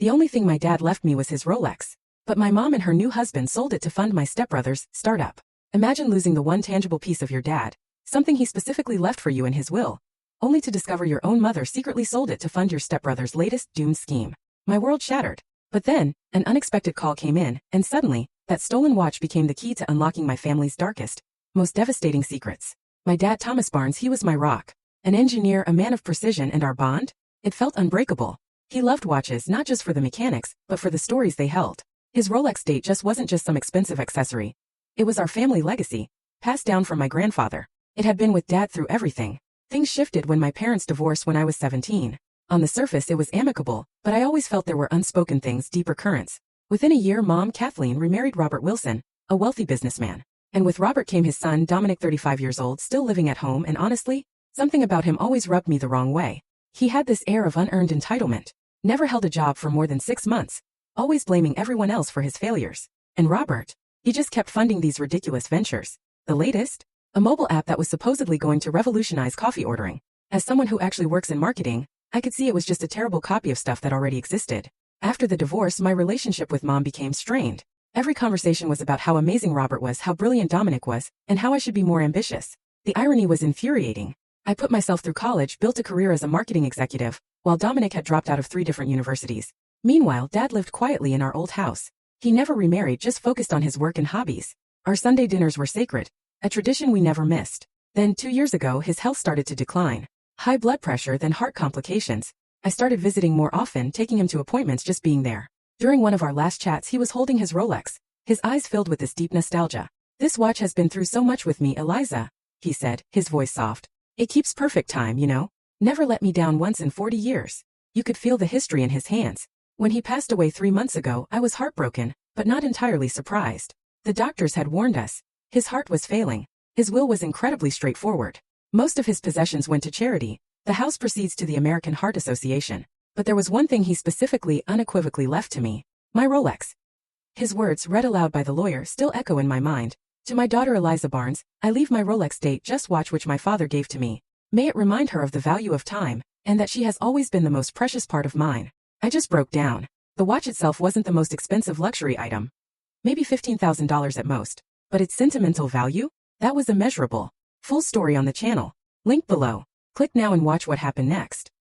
The only thing my dad left me was his Rolex. But my mom and her new husband sold it to fund my stepbrother's startup. Imagine losing the one tangible piece of your dad, something he specifically left for you in his will, only to discover your own mother secretly sold it to fund your stepbrother's latest doomed scheme. My world shattered. But then, an unexpected call came in, and suddenly, that stolen watch became the key to unlocking my family's darkest, most devastating secrets. My dad, Thomas Barnes, he was my rock. An engineer, a man of precision, and our bond? It felt unbreakable. He loved watches not just for the mechanics, but for the stories they held. His Rolex date just wasn't just some expensive accessory. It was our family legacy, passed down from my grandfather. It had been with Dad through everything. Things shifted when my parents divorced when I was 17. On the surface it was amicable, but I always felt there were unspoken things, deeper currents. Within a year, Mom, Kathleen, remarried Robert Wilson, a wealthy businessman. And with Robert came his son, Dominic, 35 years old, still living at home, and honestly, something about him always rubbed me the wrong way. He had this air of unearned entitlement. Never held a job for more than 6 months. Always blaming everyone else for his failures. And Robert? He just kept funding these ridiculous ventures. The latest? A mobile app that was supposedly going to revolutionize coffee ordering. As someone who actually works in marketing, I could see it was just a terrible copy of stuff that already existed. After the divorce, my relationship with Mom became strained. Every conversation was about how amazing Robert was, how brilliant Dominic was, and how I should be more ambitious. The irony was infuriating. I put myself through college, built a career as a marketing executive, while Dominic had dropped out of 3 different universities. Meanwhile, Dad lived quietly in our old house. He never remarried, just focused on his work and hobbies. Our Sunday dinners were sacred, a tradition we never missed. Then 2 years ago, his health started to decline. High blood pressure, then heart complications. I started visiting more often, taking him to appointments, just being there. During one of our last chats, he was holding his Rolex, his eyes filled with this deep nostalgia. "This watch has been through so much with me, Eliza," he said, his voice soft. "It keeps perfect time, you know? Never let me down once in 40 years. You could feel the history in his hands. When he passed away 3 months ago, I was heartbroken, but not entirely surprised. The doctors had warned us. His heart was failing. His will was incredibly straightforward. Most of his possessions went to charity. The house proceeds to the American Heart Association. But there was one thing he specifically, unequivocally left to me. My Rolex." His words, read aloud by the lawyer, still echo in my mind. "To my daughter Eliza Barnes, I leave my Rolex date just watch which my father gave to me. May it remind her of the value of time, and that she has always been the most precious part of mine." I just broke down. The watch itself wasn't the most expensive luxury item. Maybe $15,000 at most. But its sentimental value? That was immeasurable. Full story on the channel. Link below. Click now and watch what happened next.